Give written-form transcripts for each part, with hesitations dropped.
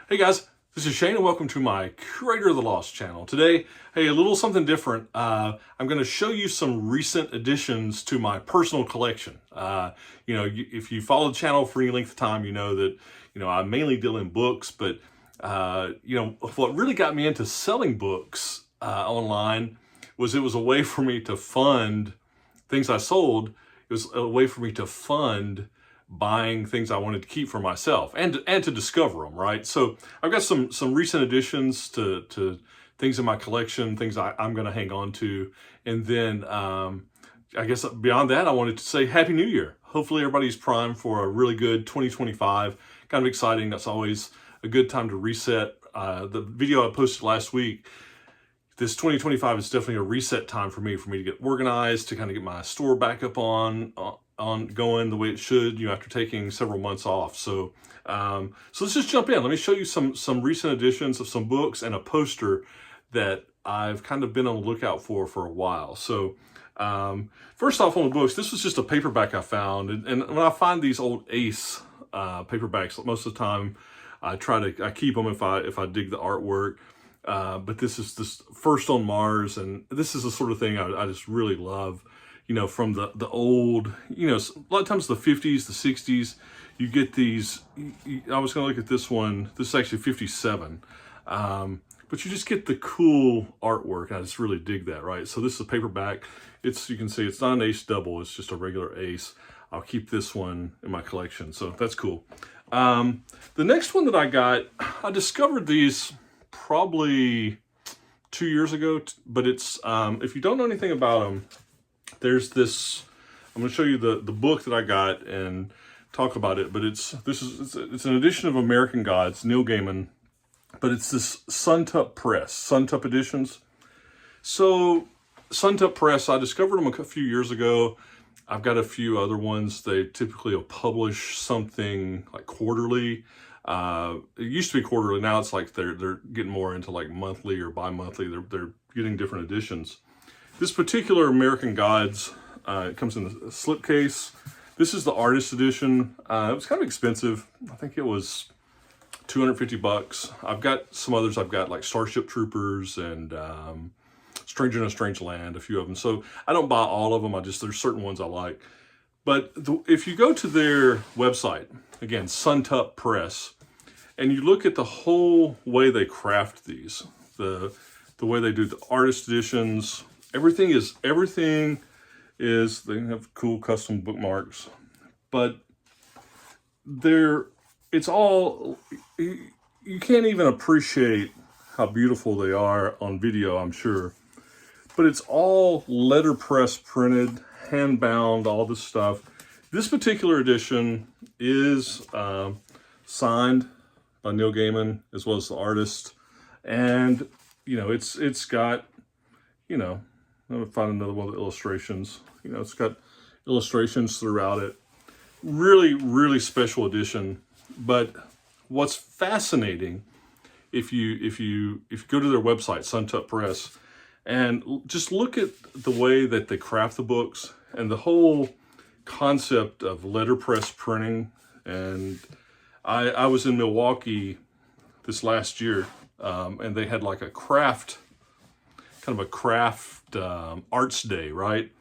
Hey guys, this is Shane and welcome to my Curator of the Lost channel. Today, hey, a little something different. I'm going to show you some recent additions to my personal collection. If you follow the channel for any length of time, you know that, I mainly deal in books, but, what really got me into selling books online was it was a way for me to fund things I sold. It was a way for me to fund buying things I wanted to keep for myself and to discover them, right? So I've got some recent additions to things in my collection, things I'm going to hang on to. And then I guess beyond that, I wanted to say Happy New Year. Hopefully everybody's primed for a really good 2025. Kind of exciting. That's always a good time to reset. The video I posted last week, this 2025 is definitely a reset time for me to get organized, to kind of get my store back up on going the way it should, after taking several months off. So let's just jump in. Let me show you some recent editions of some books and a poster that I've kind of been on the lookout for a while. So first off, on the books, this was just a paperback I found, and when I find these old Ace paperbacks, most of the time I keep them if I dig the artwork. But this is this First on Mars, and this is the sort of thing I just really love. From the old, a lot of times the 50s, the 60s, you get these. I was going to look at this one. This is actually 57. But you just get the cool artwork. I just really dig that, right? So this is a paperback. You can see it's not an Ace double. It's just a regular Ace. I'll keep this one in my collection. So that's cool. The next one that I got, I discovered these probably 2 years ago, but it's, if you don't know anything about them, there's this, I'm going to show you the book that I got and talk about it, but it's an edition of American Gods, Neil Gaiman, but it's this Suntup Press, Suntup Editions. So Suntup Press, I discovered them a few years ago. I've got a few other ones. They typically will publish something like quarterly. It used to be quarterly. Now it's like they're getting more into like monthly or bi-monthly. They're getting different editions. This particular American Gods, it comes in a slipcase. This is the artist edition. It was kind of expensive. I think it was 250 bucks. I've got some others. I've got like Starship Troopers and Stranger in a Strange Land, a few of them. So I don't buy all of them. There's certain ones I like. But if you go to their website, again, Suntup Press, and you look at the whole way they craft these, the way they do the artist editions, everything is, they have cool custom bookmarks, but it's all, you can't even appreciate how beautiful they are on video, I'm sure, but it's all letterpress printed, hand bound, all this stuff. This particular edition is signed by Neil Gaiman as well as the artist, and it's got, I'm gonna find another one of the illustrations. It's got illustrations throughout it. Really, really special edition. But what's fascinating, if you go to their website, Suntup Press, and just look at the way that they craft the books and the whole concept of letterpress printing. And I was in Milwaukee this last year, and they had like a craft arts day, right?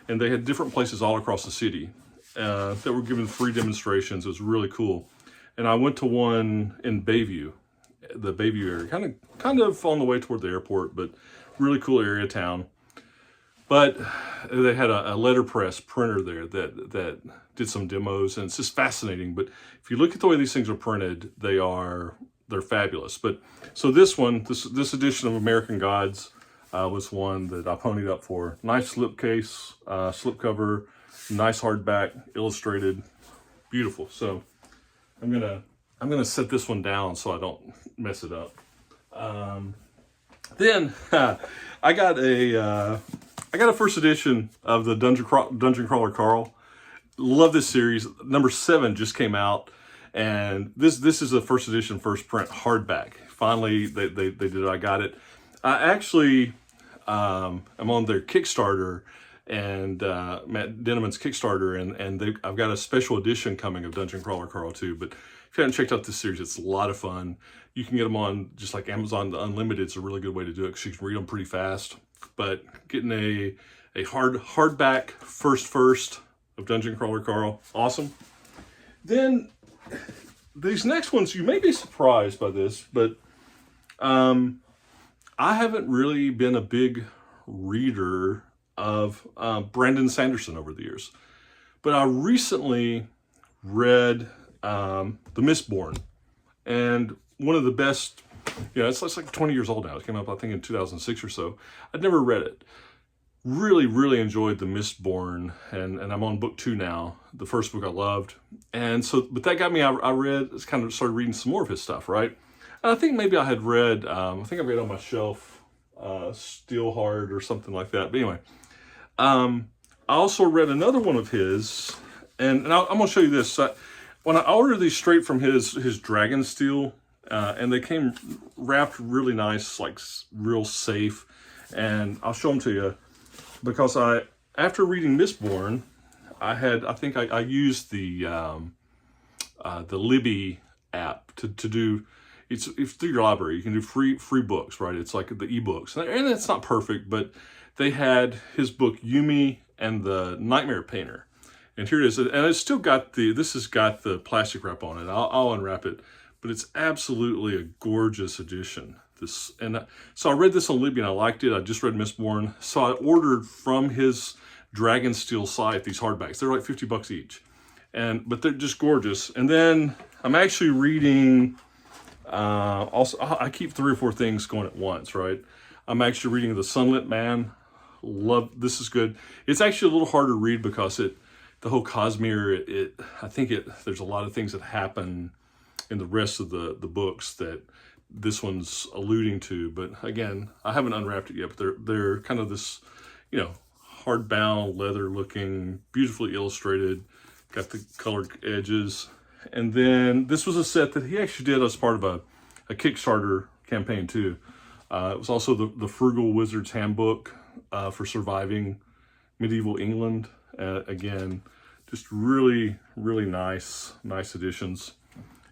And they had different places all across the city that were giving free demonstrations. It was really cool. And I went to one in Bayview, the Bayview area, kind of on the way toward the airport, but really cool area town. But they had a letterpress printer there that did some demos, and it's just fascinating. But if you look at the way these things are printed, they're fabulous. But so this edition of American Gods was one that I ponied up for. Nice slipcase, slipcover, nice hardback, illustrated, beautiful. So I'm gonna set this one down so I don't mess it up. Then I got a first edition of the Dungeon Crawler Carl. Love this series. Number 7 just came out, and this is a first edition, first print hardback. Finally, they did it. I got it. I actually I'm on their Kickstarter, and Matt Denneman's Kickstarter, and I've got a special edition coming of Dungeon Crawler Carl 2. But if you haven't checked out this series, it's a lot of fun. You can get them on just like Amazon. The Unlimited is a really good way to do it because you can read them pretty fast. But getting a hardback first of Dungeon Crawler Carl, awesome. Then these next ones, you may be surprised by this, but I haven't really been a big reader of Brandon Sanderson over the years. But I recently read The Mistborn, and one of the best, it's like 20 years old now. It came out, I think, in 2006 or so. I'd never read it. Really, really enjoyed The Mistborn, and I'm on book 2 now. The first book I loved. And so, but that got me, I kind of started reading some more of his stuff, right? And I think maybe I had read, I think I read on my shelf, Steelheart or something like that. But anyway, I also read another one of his, and I'm going to show you this. When I ordered these straight from his Dragonsteel, and they came wrapped really nice, like real safe, and I'll show them to you. Because after reading Mistborn, I think I used the Libby app to do, it's through your library. You can do free books, right? It's like the ebooks, and it's not perfect, but they had his book Yumi and the Nightmare Painter, and here it is, and it's still got this has got the plastic wrap on it. I'll unwrap it, but it's absolutely a gorgeous edition. So I read this on Libby and I liked it. I just read Mistborn. So I ordered from his Dragonsteel site these hardbacks. They're like $50 each. But they're just gorgeous. And then I'm actually reading, also, I keep 3 or 4 things going at once, right? I'm actually reading The Sunlit Man. This is good. It's actually a little harder to read because the whole Cosmere, I think there's a lot of things that happen in the rest of the books that this one's alluding to, but again, I haven't unwrapped it yet, but they're kind of this, hardbound, leather-looking, beautifully illustrated, got the colored edges. And then this was a set that he actually did as part of a Kickstarter campaign too. It was also the Frugal Wizard's Handbook for surviving medieval England. Again, just really, really nice editions.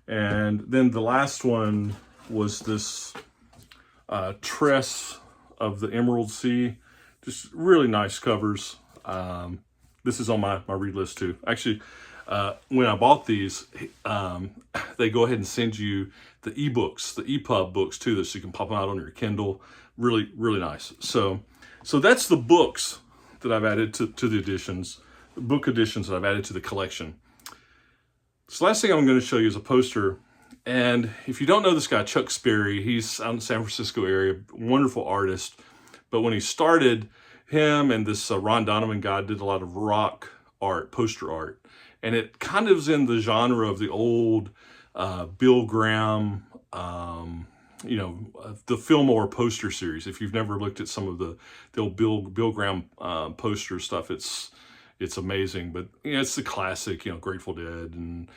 And then the last one was this Tress of the Emerald Sea. Just really nice covers. This is on my read list too. Actually, when I bought these, they go ahead and send you the ebooks, the EPUB books too, so you can pop them out on your Kindle. Really, really nice. So that's the books that I've added to the editions, the book editions that I've added to the collection. So last thing I'm going to show you is a poster. And if you don't know this guy, Chuck Sperry, he's out in the San Francisco area, wonderful artist. But when he started, him and this Ron Donovan guy did a lot of rock art, poster art. And it kind of is in the genre of the old Bill Graham, the Fillmore poster series. If you've never looked at some of the old Bill Graham poster stuff, it's amazing. But it's the classic, Grateful Dead and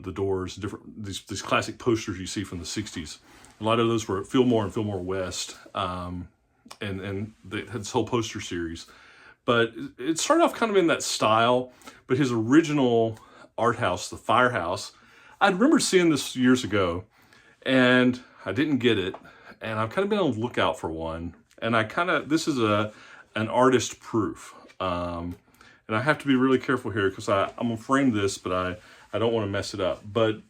the Doors, these classic posters you see from the 60s. A lot of those were at Fillmore and Fillmore West, and they had this whole poster series. But it started off kind of in that style, but his original art house, the Firehouse, I remember seeing this years ago, and I didn't get it, and I've kind of been on the lookout for one, and this is an artist proof, and I have to be really careful here because I'm going to frame this, but I don't want to mess it up. But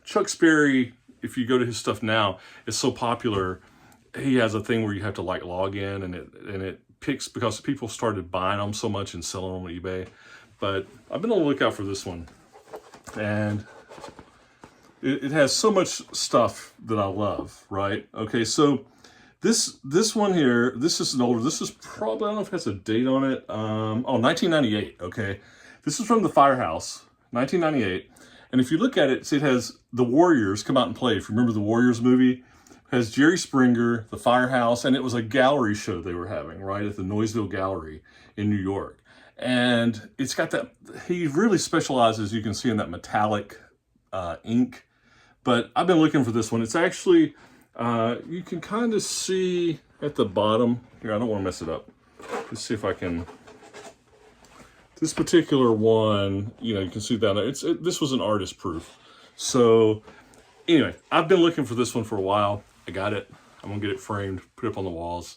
Chuck Sperry, if you go to his stuff now, it's so popular. He has a thing where you have to log in, and it picks, because people started buying them so much and selling them on eBay. But I've been on the lookout for this one, and it has so much stuff that I love, right? Okay, so this one here, this is an older, this is probably, I don't know if it has a date on it. 1998, okay. This is from the Firehouse, 1998. And if you look at it, it has the Warriors come out and play. If you remember the Warriors movie, it has Jerry Springer, the Firehouse, and it was a gallery show they were having, right, at the Noiseville Gallery in New York. And it's got that, he really specializes, you can see, in that metallic ink. But I've been looking for this one. It's actually, you can kind of see at the bottom. Here, I don't want to mess it up. Let's see if I can. this particular one, you know, you can see down there, this was an artist proof. So anyway, I've been looking for this one for a while. I got it. I'm gonna get it framed, put it up on the walls.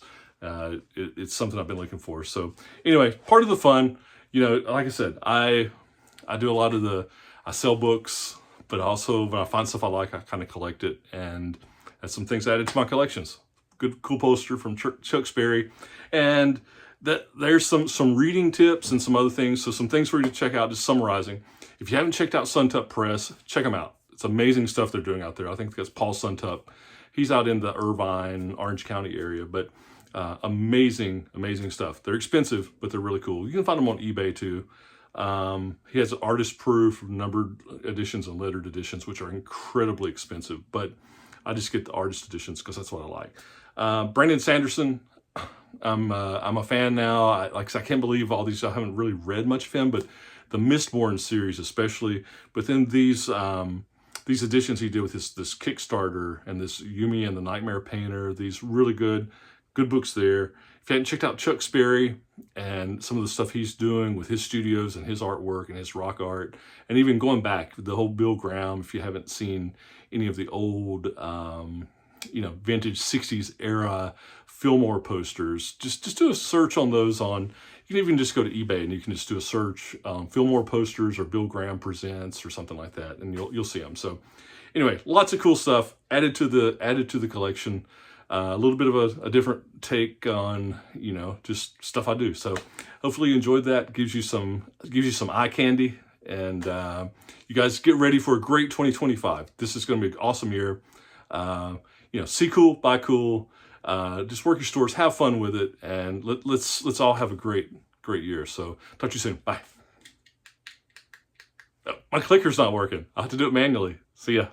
It's something I've been looking for. So anyway, part of the fun, you know, like I said, I do a lot of I sell books, but also when I find stuff I like, I kind of collect it, and that's some things added to my collections. Good, cool poster from Chuck Sperry, and there's some reading tips and some other things. So some things for you to check out, just summarizing. If you haven't checked out Suntup Press, check them out. It's amazing stuff they're doing out there. I think that's Paul Suntup. He's out in the Irvine, Orange County area, but amazing stuff. They're expensive, but they're really cool. You can find them on eBay too. He has artist proof, numbered editions and lettered editions, which are incredibly expensive, but I just get the artist editions because that's what I like. Brandon Sanderson, I'm a fan now. I can't believe all these. I haven't really read much of him, but the Mistborn series especially. But then these editions he did with this Kickstarter and this Yumi and the Nightmare Painter, these really good books there. If you haven't checked out Chuck Sperry and some of the stuff he's doing with his studios and his artwork and his rock art, and even going back, the whole Bill Graham, if you haven't seen any of the old, you know, vintage 60s era Fillmore posters, just do a search on those you can even just go to eBay and you can just do a search, Fillmore posters or Bill Graham Presents or something like that, and you'll see them. So anyway, lots of cool stuff added to the collection. A little bit of a different take on, you know, just stuff I do. So hopefully you enjoyed that. Gives you some eye candy, and you guys get ready for a great 2025. This is going to be an awesome year. You know, see cool, buy cool. Just work your stores, have fun with it, and let's all have a great year. So talk to you soon. Bye. Oh, my clicker's not working. I'll have to do it manually. See ya.